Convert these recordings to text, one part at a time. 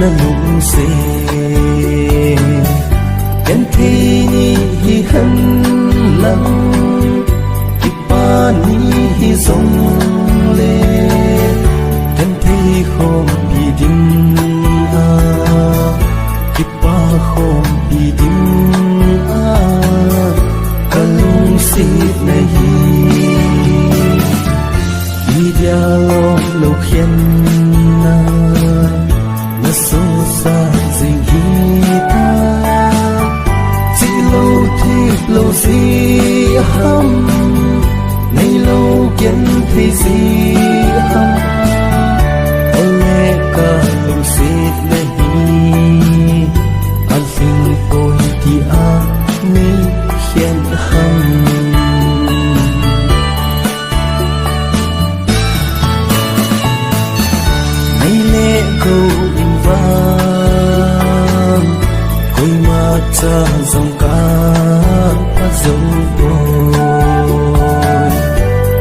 na lung se ken thi ni hi han lam ki pa ni hi song le ken thi khom bi dim a ki pa khom bi dim a ka lung se na hi dia lo khen na so sa ding hi ta chỉ lâu thì lâu gì hâm nay lâu kiến thì gì hâm ole ka lâu xịt nay an sinh tôi thì a mi khen hâm cha dòng ca dòng tôi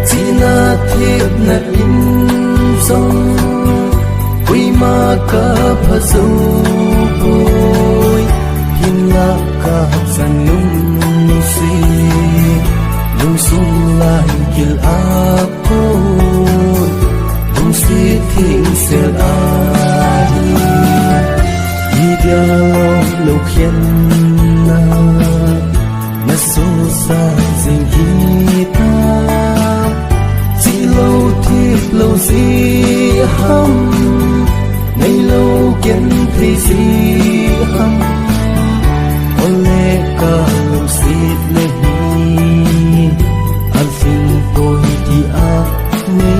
chỉ na thiệp na in dòng quy ma ca phật dấu tôi hin la ca san lung si lung sung lại kil a tôi lung si thinh sel ai dia lo khen na so sa ding hi ta chỉ lâu thì lâu gì hâm nay lâu kiến thì gì hâm ole ka lâu xịt lên an xin tôi thì a mi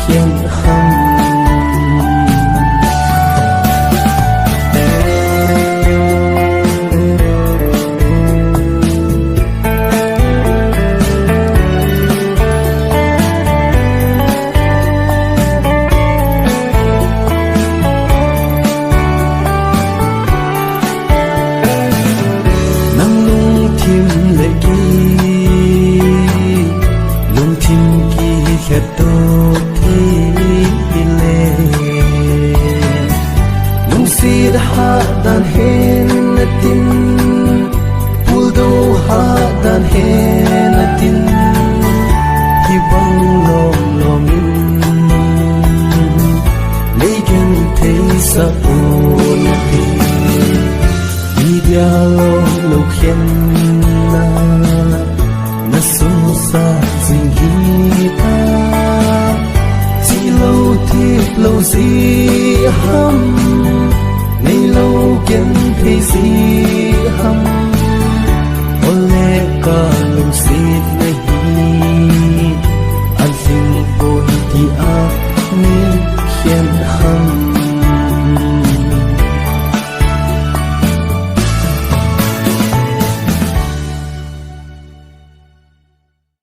khen hâm dan hen tin puldo ha dan hen tin ki bang lom lomin legen te sa on pi dia lo khen na so sa sing hi ta chỉ lâu thì lâu gì hâm nay lâu kiến thì gì hâm ole ka lung xịt